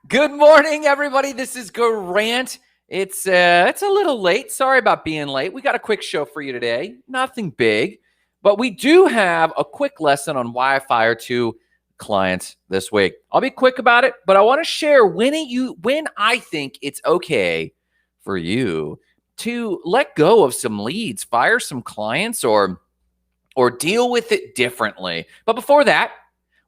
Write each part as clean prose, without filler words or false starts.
Good morning, everybody. This is Grant. It's a little late. Sorry about being late. We got a quick show for you today. Nothing big, but we do have a quick lesson on why I fired 2 clients this week. I'll be quick about it, but I want to share when I think it's okay for you to let go of some leads, fire some clients, or deal with it differently. But before that,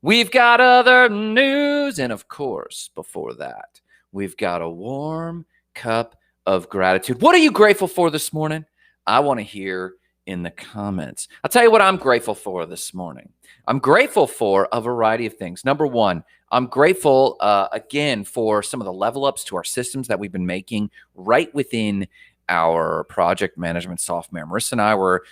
we've got other news. And of course, before that, we've got a warm cup of gratitude. What are you grateful for this morning? I want to hear in the comments. I'll tell you what I'm grateful for this morning. I'm grateful for a variety of things. Number one, I'm grateful, again, for some of the level ups to our systems that we've been making right within our project management software. Marissa and I were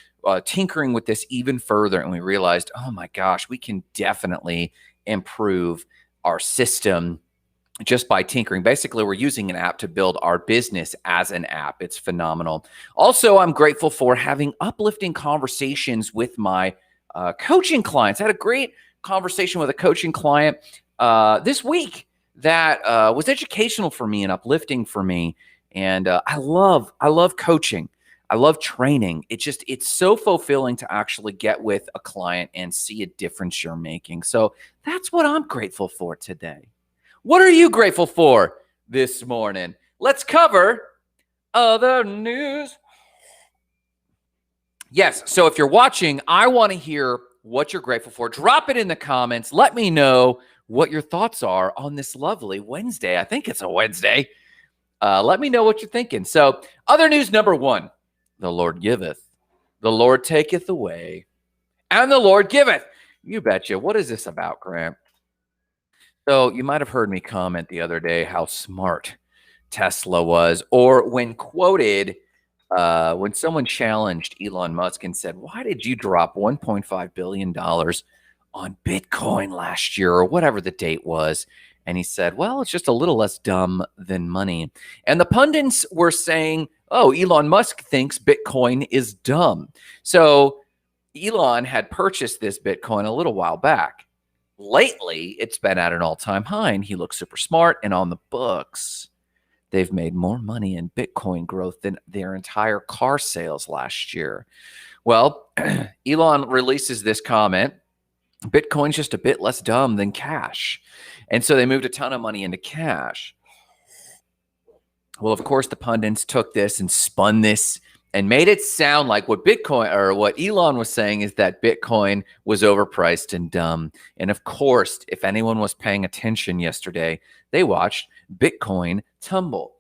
tinkering with this even further, and we realized, oh my gosh, we can definitely improve our system just by tinkering. Basically, we're using an app to build our business as an app. It's phenomenal. Also, I'm grateful for having uplifting conversations with my coaching clients. I had a great conversation with a coaching client this week that was educational for me and uplifting for me. And I love coaching. I love training. It's so fulfilling to actually get with a client and see a difference you're making. So that's what I'm grateful for today. What are you grateful for this morning? Let's cover other news. Yes, so if you're watching, I want to hear what you're grateful for. Drop it in the comments. Let me know what your thoughts are on this lovely Wednesday. I think it's a Wednesday. Let me know what you're thinking. So, other news number 1, the Lord giveth, the Lord taketh away, and the Lord giveth. You betcha. What is this about, Grant? So, you might have heard me comment the other day how smart Tesla was, or when quoted, when someone challenged Elon Musk and said, why did you drop $1.5 billion on Bitcoin last year, or whatever the date was? And he said, well, it's just a little less dumb than money. And the pundits were saying, oh, Elon Musk thinks Bitcoin is dumb. So Elon had purchased this Bitcoin a little while back. Lately, it's been at an all-time high, and he looks super smart. And on the books, they've made more money in Bitcoin growth than their entire car sales last year. Well, Elon releases this comment. Bitcoin's just a bit less dumb than cash. And so they moved a ton of money into cash. Well, of course, the pundits took this and spun this and made it sound like what Elon was saying is that Bitcoin was overpriced and dumb. And of course, if anyone was paying attention yesterday, they watched Bitcoin tumble.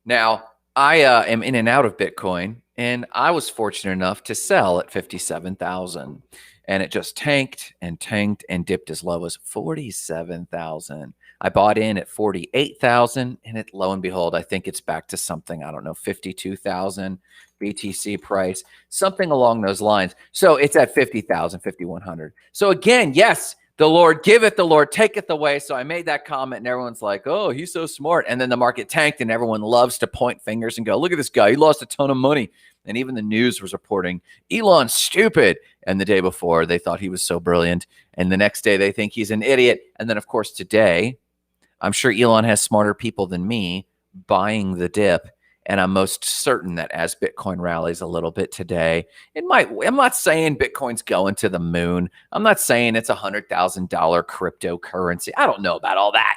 Now, I am in and out of Bitcoin, and I was fortunate enough to sell at 57,000. And it just tanked and dipped as low as 47,000. I bought in at 48,000, and lo and behold, I think it's back to something, I don't know, 52,000 BTC price, something along those lines. So it's at 50,000, 5,100. So again, yes, the Lord giveth, the Lord taketh away. So I made that comment, and everyone's like, oh, he's so smart. And then the market tanked, and everyone loves to point fingers and go, look at this guy. He lost a ton of money. And even the news was reporting, Elon's stupid. And the day before, they thought he was so brilliant. And the next day, they think he's an idiot. And then, of course, today, I'm sure Elon has smarter people than me buying the dip. And I'm most certain that as Bitcoin rallies a little bit today, I'm not saying Bitcoin's going to the moon. I'm not saying it's $100,000 cryptocurrency. I don't know about all that.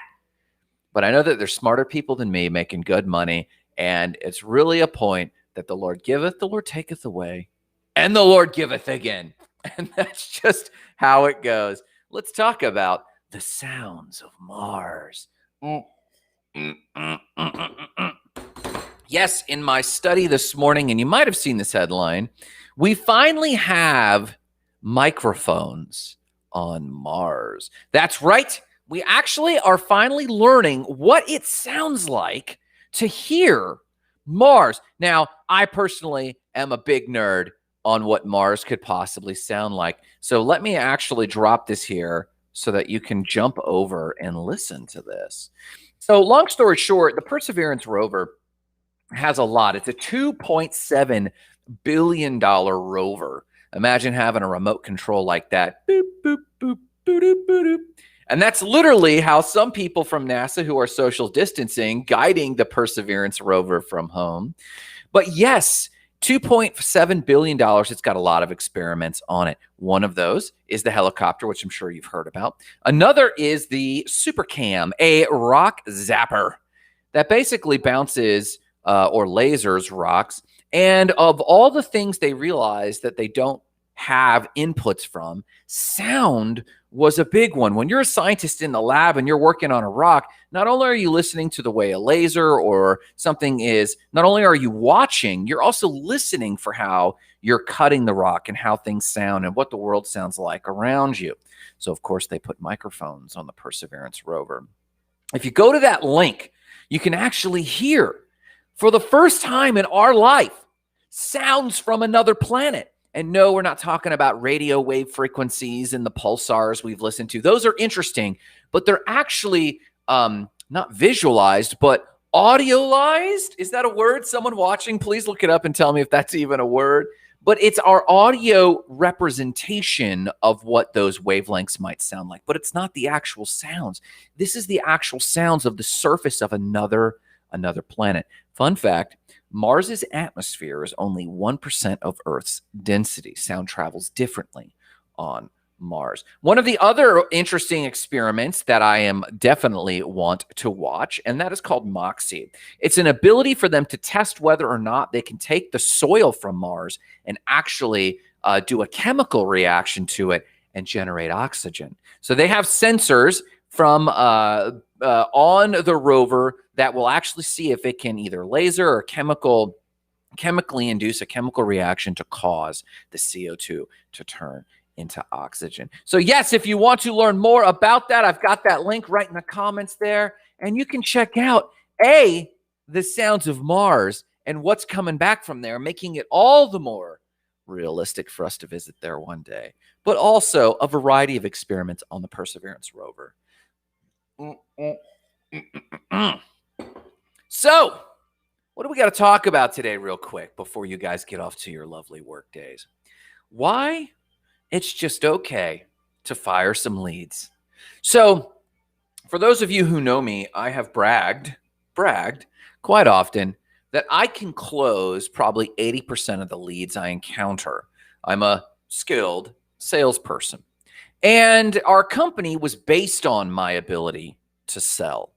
But I know that there's smarter people than me making good money. And it's really a point that the Lord giveth, the Lord taketh away, and the Lord giveth again. And that's just how it goes. Let's talk about the sounds of Mars. Yes, in my study this morning, and you might have seen this headline, we finally have microphones on Mars. That's right. We actually are finally learning what it sounds like to hear Mars. Now, I personally am a big nerd on what Mars could possibly sound like. So let me actually drop this here so that you can jump over and listen to this. So long story short, the Perseverance rover has a lot. It's a $2.7 billion rover. Imagine having a remote control like that. Boop, boop, boop, boop, boop, boop. And that's literally how some people from NASA who are social distancing, guiding the Perseverance rover from home. But yes, $2.7 billion. It's got a lot of experiments on it. One of those is the helicopter, which I'm sure you've heard about. Another is the SuperCam, a rock zapper that basically bounces or lasers rocks. And of all the things they realized that they don't have inputs from, sound was a big one. When you're a scientist in the lab and you're working on a rock, not only are you listening to the way a laser or something is, not only are you watching, you're also listening for how you're cutting the rock and how things sound and what the world sounds like around you. So, of course, they put microphones on the Perseverance rover. If you go to that link, you can actually hear, for the first time in our life, sounds from another planet. And no, we're not talking about radio wave frequencies and the pulsars we've listened to. Those are interesting, but they're actually not visualized, but audioized. Is that a word? Someone watching, please look it up and tell me if that's even a word. But it's our audio representation of what those wavelengths might sound like. But it's not the actual sounds. This is the actual sounds of the surface of another planet. Fun fact, Mars's atmosphere is only 1% of Earth's density. Sound travels differently on Mars. One of the other interesting experiments that I am definitely want to watch, and that is called MOXIE. It's an ability for them to test whether or not they can take the soil from Mars and actually do a chemical reaction to it and generate oxygen. So they have sensors from on the rover that will actually see if it can either laser or chemically induce a chemical reaction to cause the CO2 to turn into oxygen. So yes, if you want to learn more about that, I've got that link right in the comments there, and you can check out the sounds of Mars and what's coming back from there, making it all the more realistic for us to visit there one day, but also a variety of experiments on the Perseverance rover. So, what do we got to talk about today real quick before you guys get off to your lovely work days? Why it's just okay to fire some leads. So, for those of you who know me, I have bragged quite often that I can close probably 80% of the leads I encounter. I'm a skilled salesperson. And our company was based on my ability to sell.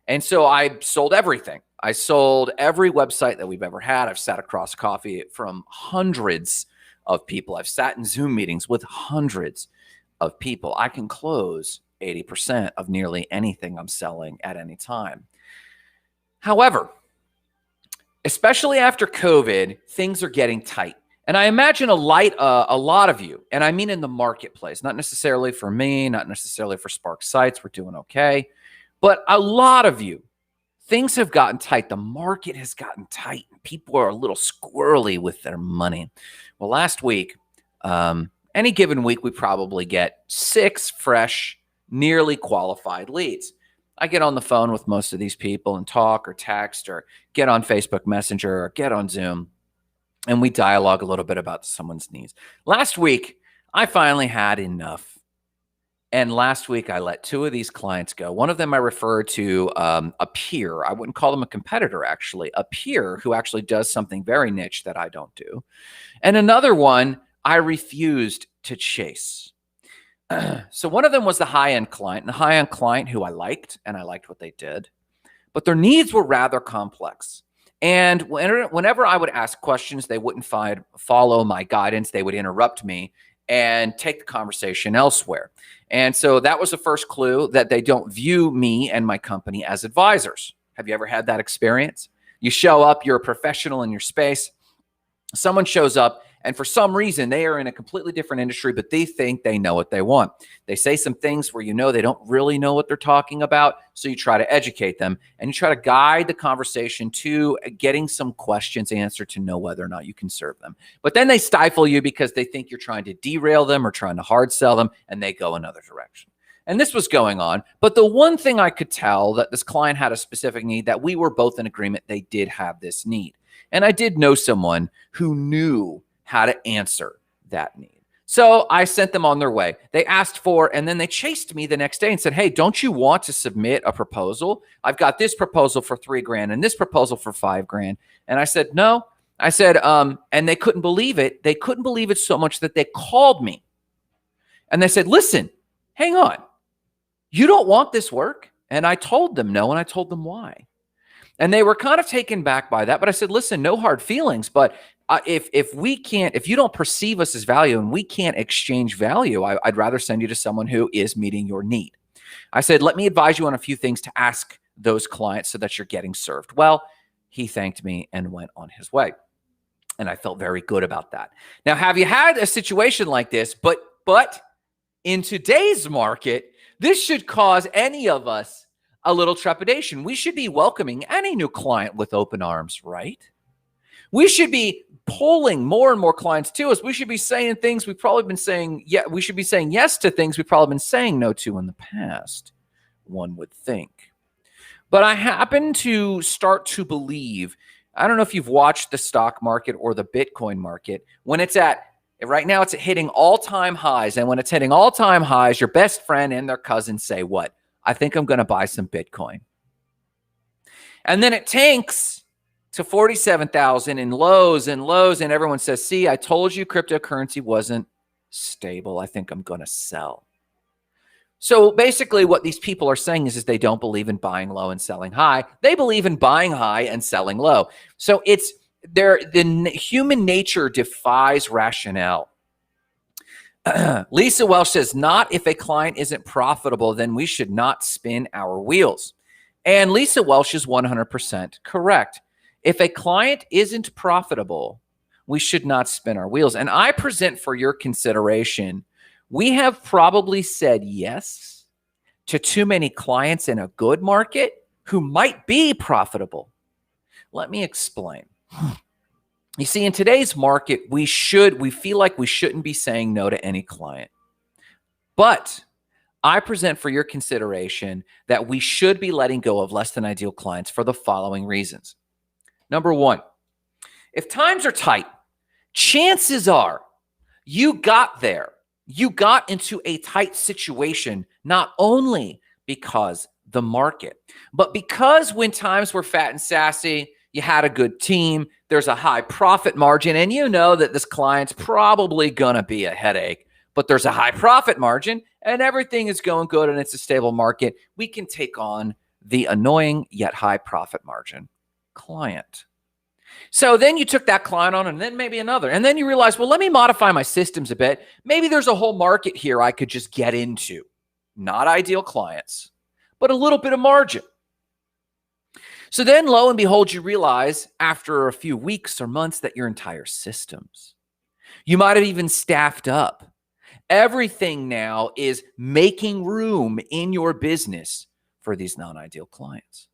And so I sold everything. I sold every website that we've ever had. I've sat across coffee from hundreds of people. I've sat in Zoom meetings with hundreds of people. I can close 80% of nearly anything I'm selling at any time. However, especially after COVID, things are getting tight. And I imagine a lot of you, and I mean in the marketplace, not necessarily for me, not necessarily for Spark Sites, we're doing okay. But a lot of you, things have gotten tight. The market has gotten tight. People are a little squirrely with their money. Well, last week, any given week, we probably get 6 fresh, nearly qualified leads. I get on the phone with most of these people and talk or text or get on Facebook Messenger or get on Zoom, and we dialogue a little bit about someone's needs. Last week, I finally had enough. And last week, I let 2 of these clients go. One of them I referred to a peer. I wouldn't call them a competitor, actually. A peer who actually does something very niche that I don't do. And another one I refused to chase. So one of them was the high-end client. And the high-end client who I liked, and I liked what they did. But their needs were rather complex. And whenever I would ask questions, they wouldn't follow my guidance. They would interrupt me and take the conversation elsewhere. And so that was the first clue that they don't view me and my company as advisors. Have you ever had that experience? You show up, you're a professional in your space. Someone shows up, and for some reason, they are in a completely different industry, but they think they know what they want. They say some things where you know they don't really know what they're talking about, so you try to educate them, and you try to guide the conversation to getting some questions answered to know whether or not you can serve them. But then they stifle you because they think you're trying to derail them or trying to hard sell them, and they go another direction. And this was going on. But the one thing I could tell that this client had a specific need, that we were both in agreement they did have this need. And I did know someone who knew how to answer that need. So I sent them on their way. They asked for, and then they chased me the next day and said, hey, don't you want to submit a proposal? I've got this proposal for $3,000 and this proposal for $5,000. And I said, no. I said, and they couldn't believe it. They couldn't believe it so much that they called me and they said, listen, hang on. You don't want this work? And I told them no, and I told them why. And they were kind of taken back by that. But I said, listen, no hard feelings. But if you don't perceive us as value and we can't exchange value, I'd rather send you to someone who is meeting your need. I said, let me advise you on a few things to ask those clients so that you're getting served. Well, he thanked me and went on his way. And I felt very good about that. Now, have you had a situation like this? But in today's market, this should cause any of us a little trepidation. We should be welcoming any new client with open arms, right? We should be pulling more and more clients to us. We should be saying things we've probably been saying. Yeah, we should be saying yes to things we've probably been saying no to in the past, one would think. But I happen to start to believe, I don't know if you've watched the stock market or the Bitcoin market, when it's at, right now it's hitting all-time highs. And when it's hitting all-time highs, your best friend and their cousin say, what? I think I'm going to buy some Bitcoin. And then it tanks to 47,000 in lows and lows. And everyone says, see, I told you cryptocurrency wasn't stable. I think I'm going to sell. So basically what these people are saying is they don't believe in buying low and selling high. They believe in buying high and selling low. So it's the human nature defies rationale. Lisa Welsh says, not if a client isn't profitable, then we should not spin our wheels. And Lisa Welsh is 100% correct. If a client isn't profitable, we should not spin our wheels. And I present for your consideration, we have probably said yes to too many clients in a good market who might be profitable. Let me explain. You see, in today's market, we feel like we shouldn't be saying no to any client. But I present for your consideration that we should be letting go of less than ideal clients for the following reasons. Number one, if times are tight, chances are you got there. You got into a tight situation, not only because the market, but because when times were fat and sassy, you had a good team, there's a high profit margin, and you know that this client's probably going to be a headache, but there's a high profit margin and everything is going good and it's a stable market. We can take on the annoying yet high profit margin client. So then you took that client on and then maybe another. And then you realize, well, let me modify my systems a bit. Maybe there's a whole market here I could just get into. Not ideal clients, but a little bit of margin. So then lo and behold, you realize after a few weeks or months that your entire systems, you might have even staffed up. Everything now is making room in your business for these non-ideal clients.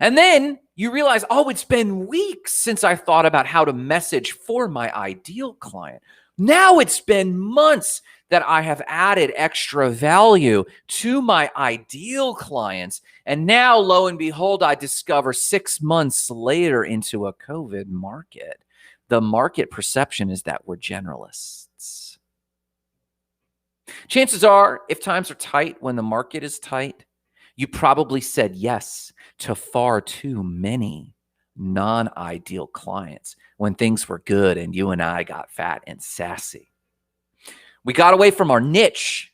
And then you realize, oh, it's been weeks since I thought about how to message for my ideal client. Now it's been months that I have added extra value to my ideal clients. And now, lo and behold, I discover 6 months later into a COVID market, the market perception is that we're generalists. Chances are, if times are tight, when the market is tight, you probably said yes to far too many non-ideal clients when things were good and you and I got fat and sassy. We got away from our niche.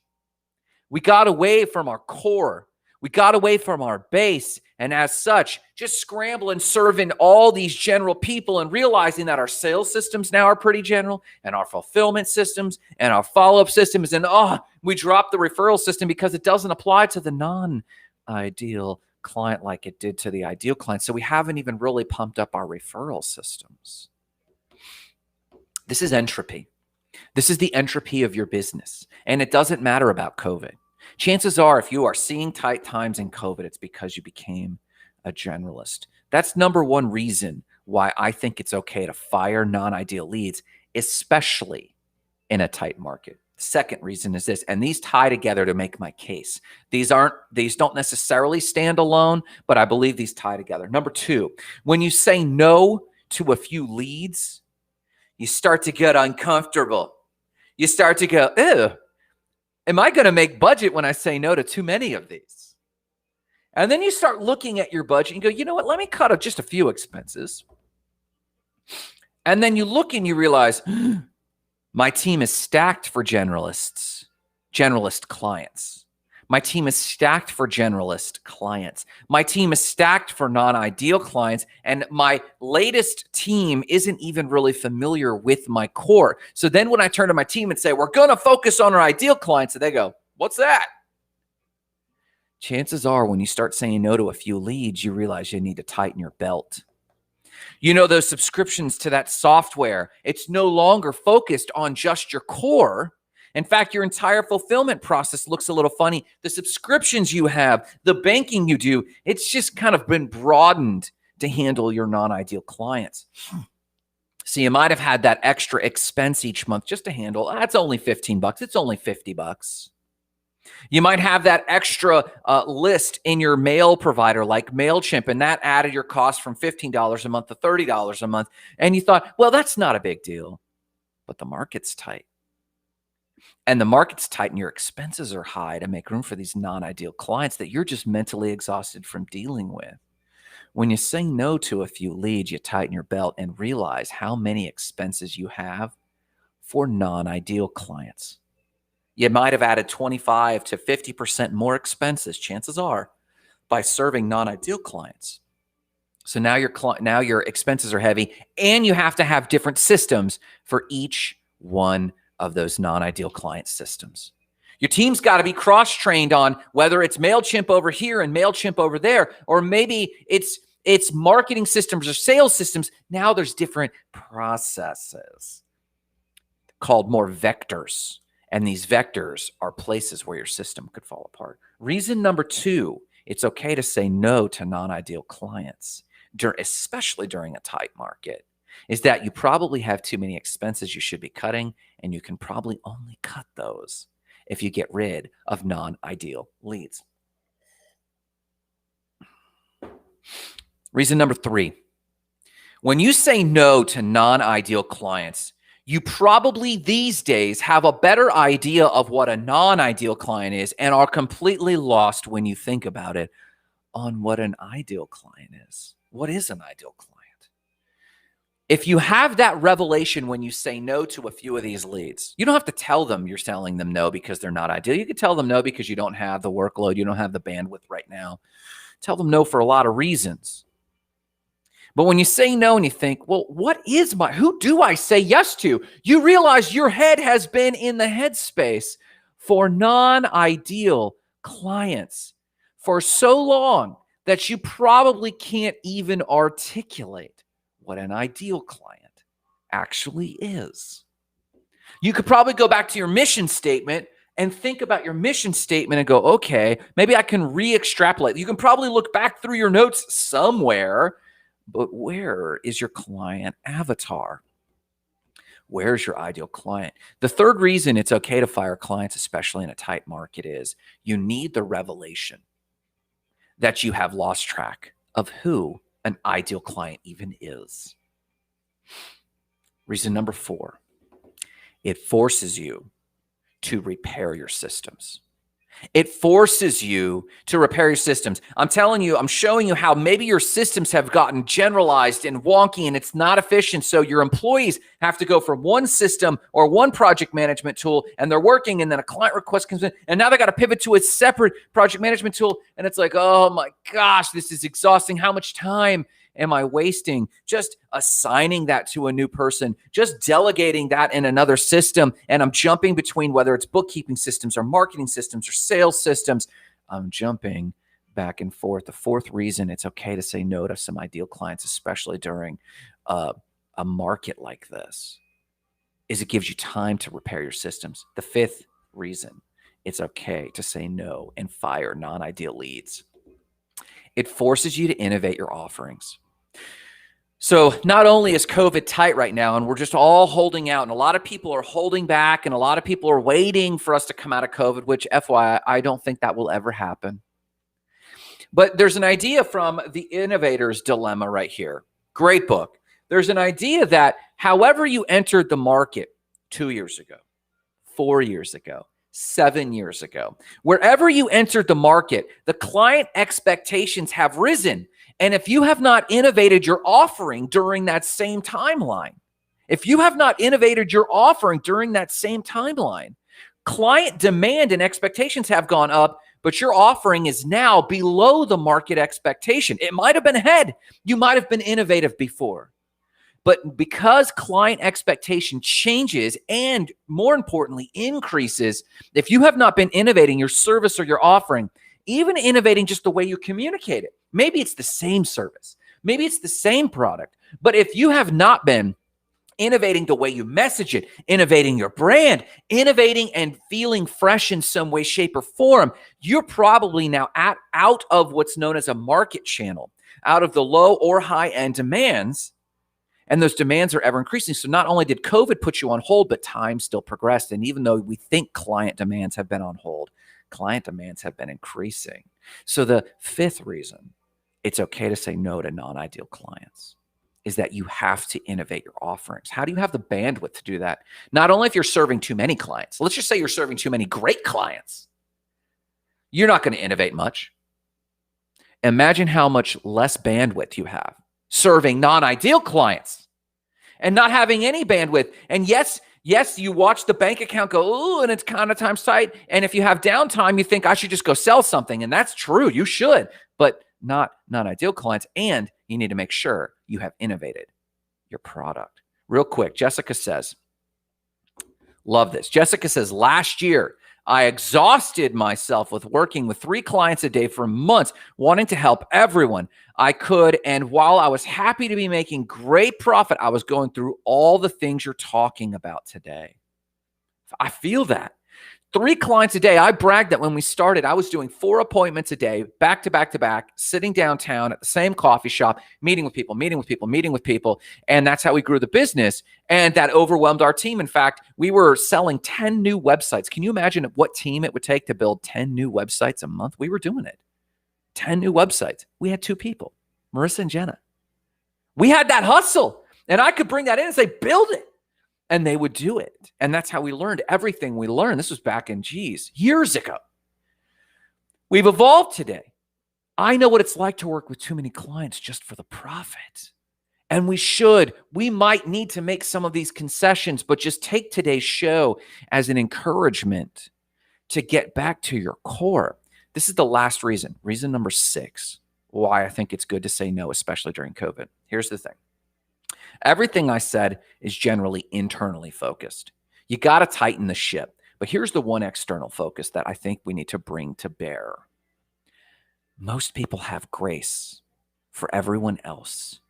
We got away from our core. We got away from our base. And as such, just scrambling, serving all these general people and realizing that our sales systems now are pretty general and our fulfillment systems and our follow-up systems. And we dropped the referral system because it doesn't apply to the non-ideal client like it did to the ideal client. So we haven't even really pumped up our referral systems. This is entropy. This is the entropy of your business. And it doesn't matter about COVID. Chances are, if you are seeing tight times in COVID, it's because you became a generalist. That's number one reason why I think it's okay to fire non-ideal leads, especially in a tight market. Second reason is this, and these tie together to make my case. These don't necessarily stand alone, but I believe these tie together. Number two, when you say no to a few leads, you start to get uncomfortable. you start to go, ew, am I going to make budget when I say no to too many of these? And then you start looking at your budget and go, you know what, let me cut just a few expenses. And then you look and you realize, my team is stacked for generalist clients. My team is stacked for generalist clients. My team is stacked for non-ideal clients. And my latest team isn't even really familiar with my core. So then when I turn to my team and say, we're going to focus on our ideal clients, and they go, what's that? Chances are when you start saying no to a few leads, you realize you need to tighten your belt. You know, those subscriptions to that software, it's no longer focused on just your core. In fact, your entire fulfillment process looks a little funny. The subscriptions you have, the banking you do, it's just kind of been broadened to handle your non-ideal clients. So you might have had that extra expense each month just to handle, it's only $15, it's only $50. You might have that extra list in your mail provider like MailChimp, and that added your cost from $15 a month to $30 a month. And you thought, well, that's not a big deal, but the market's tight. And the market's tight and your expenses are high to make room for these non-ideal clients that you're just mentally exhausted from dealing with. When you say no to a few leads, you tighten your belt and realize how many expenses you have for non-ideal clients. You might have added 25 to 50% more expenses, chances are, by serving non-ideal clients. So now your expenses are heavy, and you have to have different systems for each one of those non-ideal client systems. Your team's got to be cross-trained on whether it's MailChimp over here and MailChimp over there, or maybe it's marketing systems or sales systems. Now there's different processes called more vectors. And these vectors are places where your system could fall apart. Reason number 2, it's okay to say no to non-ideal clients, especially during a tight market, is that you probably have too many expenses you should be cutting, and you can probably only cut those if you get rid of non-ideal leads. Reason number 3, when you say no to non-ideal clients, you probably these days have a better idea of what a non-ideal client is and are completely lost when you think about it on what an ideal client is. What is an ideal client? If you have that revelation when you say no to a few of these leads, you don't have to tell them you're telling them no because they're not ideal. You could tell them no because you don't have the workload, you don't have the bandwidth right now. Tell them no for a lot of reasons. But when you say no and you think, well, who do I say yes to? You realize your head has been in the headspace for non-ideal clients for so long that you probably can't even articulate what an ideal client actually is. You could probably go back to your mission statement and think about your mission statement and go, okay, maybe I can re-extrapolate. You can probably look back through your notes somewhere. But where is your client avatar? Where's your ideal client? The third reason it's okay to fire clients, especially in a tight market, is you need the revelation that you have lost track of who an ideal client even is. Reason number 4, it forces you to repair your systems. It forces you to repair your systems. I'm telling you, I'm showing you how maybe your systems have gotten generalized and wonky and it's not efficient. So your employees have to go from one system or one project management tool and they're working, and then a client request comes in and now they got to pivot to a separate project management tool. And it's like, oh my gosh, this is exhausting. How much time am I wasting just assigning that to a new person, just delegating that in another system? And I'm jumping between whether it's bookkeeping systems or marketing systems or sales systems. I'm jumping back and forth. The fourth reason it's okay to say no to some ideal clients, especially during a market like this, is it gives you time to repair your systems. The fifth reason it's okay to say no and fire non-ideal leads, it forces you to innovate your offerings. So not only is COVID tight right now and we're just all holding out, and a lot of people are holding back and a lot of people are waiting for us to come out of COVID, which FYI, I don't think that will ever happen. But there's an idea from The Innovator's Dilemma right here. Great book. There's an idea that however you entered the market 2 years ago, 4 years ago, 7 years ago. Wherever you entered the market, the client expectations have risen. And if you have not innovated your offering during that same timeline, client demand and expectations have gone up, but your offering is now below the market expectation. It might have been ahead. You might have been innovative before. But because client expectation changes and, more importantly, increases, if you have not been innovating your service or your offering, even innovating just the way you communicate it, maybe it's the same service, maybe it's the same product, but if you have not been innovating the way you message it, innovating your brand, innovating and feeling fresh in some way, shape, or form, you're probably now out of what's known as a market channel, out of the low or high end demands. And those demands are ever increasing. So not only did COVID put you on hold, but time still progressed. And even though we think client demands have been on hold, client demands have been increasing. So the fifth reason it's okay to say no to non-ideal clients is that you have to innovate your offerings. How do you have the bandwidth to do that? Not only if you're serving too many clients. Let's just say you're serving too many great clients. You're not going to innovate much. Imagine how much less bandwidth you have serving non-ideal clients and not having any bandwidth. And yes, you watch the bank account go, ooh, and it's kind of time's tight. And if you have downtime, you think I should just go sell something. And that's true. You should, but not non-ideal clients. And you need to make sure you have innovated your product. Real quick, Jessica says, love this. Jessica says, last year, I exhausted myself with working with 3 clients a day for months, wanting to help everyone I could. And while I was happy to be making great profit, I was going through all the things you're talking about today. I feel that. 3 clients a day. I bragged that when we started, I was doing 4 appointments a day, back to back to back, sitting downtown at the same coffee shop, meeting with people. And that's how we grew the business. And that overwhelmed our team. In fact, we were selling 10 new websites. Can you imagine what team it would take to build 10 new websites a month? We were doing it. 10 new websites. We had 2 people, Marissa and Jenna. We had that hustle. And I could bring that in and say, build it. And they would do it. And that's how we learned everything we learned. This was back in, years ago. We've evolved today. I know what it's like to work with too many clients just for the profit. And we might need to make some of these concessions, but just take today's show as an encouragement to get back to your core. This is the last reason, reason number 6, why I think it's good to say no, especially during COVID. Here's the thing. Everything I said is generally internally focused. You got to tighten the ship. But here's the one external focus that I think we need to bring to bear. Most people have grace for everyone else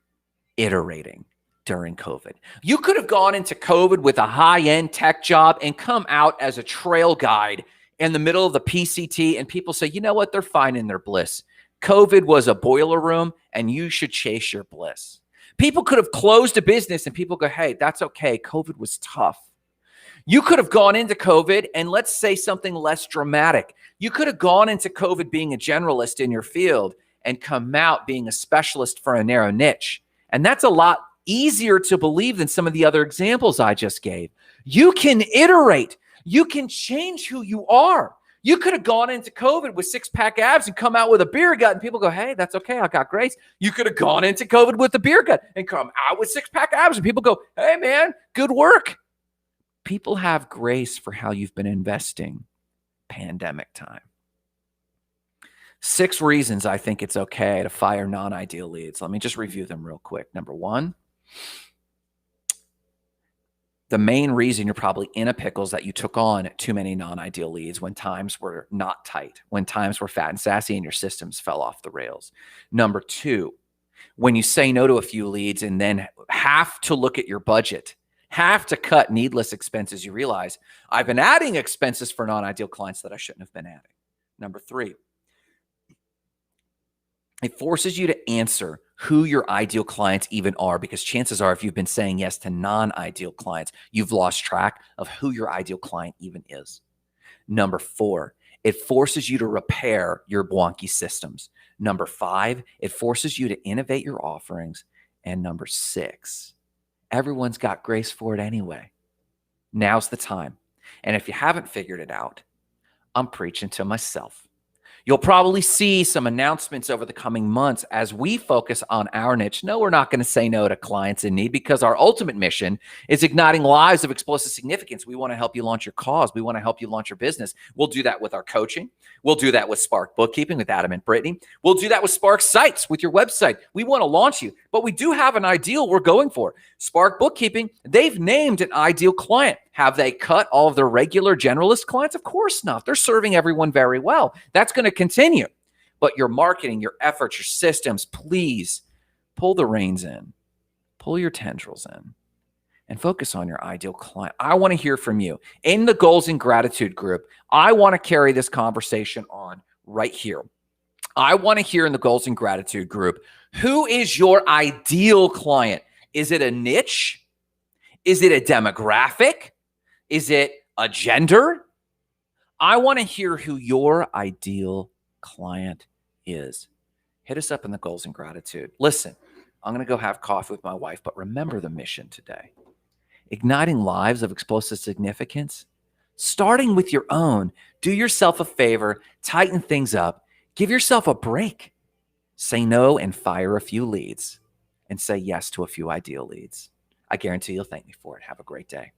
iterating during COVID. You could have gone into COVID with a high-end tech job and come out as a trail guide in the middle of the PCT, and people say, you know what? They're fine in their bliss. COVID was a boiler room, and you should chase your bliss. People could have closed a business and people go, hey, that's okay. COVID was tough. You could have gone into COVID and let's say something less dramatic. You could have gone into COVID being a generalist in your field and come out being a specialist for a narrow niche. And that's a lot easier to believe than some of the other examples I just gave. You can iterate. You can change who you are. You could have gone into COVID with 6-pack abs and come out with a beer gut and people go, hey, that's okay. I got grace. You could have gone into COVID with a beer gut and come out with 6-pack abs and people go, hey, man, good work. People have grace for how you've been investing pandemic time. 6 reasons I think it's okay to fire non-ideal leads. Let me just review them real quick. Number 1, the main reason you're probably in a pickle is that you took on too many non-ideal leads when times were not tight, when times were fat and sassy and your systems fell off the rails. Number 2, when you say no to a few leads and then have to look at your budget, have to cut needless expenses, you realize I've been adding expenses for non-ideal clients that I shouldn't have been adding. Number 3, it forces you to answer who your ideal clients even are, because chances are if you've been saying yes to non-ideal clients, you've lost track of who your ideal client even is. Number 4, it forces you to repair your wonky systems. Number 5, it forces you to innovate your offerings. And number 6, everyone's got grace for it anyway. Now's the time. And if you haven't figured it out, I'm preaching to myself. You'll probably see some announcements over the coming months as we focus on our niche. No, we're not going to say no to clients in need because our ultimate mission is igniting lives of explosive significance. We want to help you launch your cause. We want to help you launch your business. We'll do that with our coaching. We'll do that with Spark Bookkeeping with Adam and Brittany. We'll do that with Spark Sites with your website. We want to launch you, but we do have an ideal we're going for. Spark Bookkeeping, they've named an ideal client. Have they cut all of their regular generalist clients? Of course not. They're serving everyone very well. That's going to continue. But your marketing, your efforts, your systems, please pull the reins in, pull your tendrils in, and focus on your ideal client. I want to hear from you. In the Goals and Gratitude group, I want to carry this conversation on right here. I want to hear in the Goals and Gratitude group, who is your ideal client? Is it a niche? Is it a demographic? Is it a gender? I want to hear who your ideal client is. Hit us up in the Goals and Gratitude. Listen, I'm going to go have coffee with my wife, but remember the mission today. Igniting lives of explosive significance, starting with your own. Do yourself a favor, tighten things up, give yourself a break. Say no and fire a few leads, and say yes to a few ideal leads. I guarantee you'll thank me for it. Have a great day.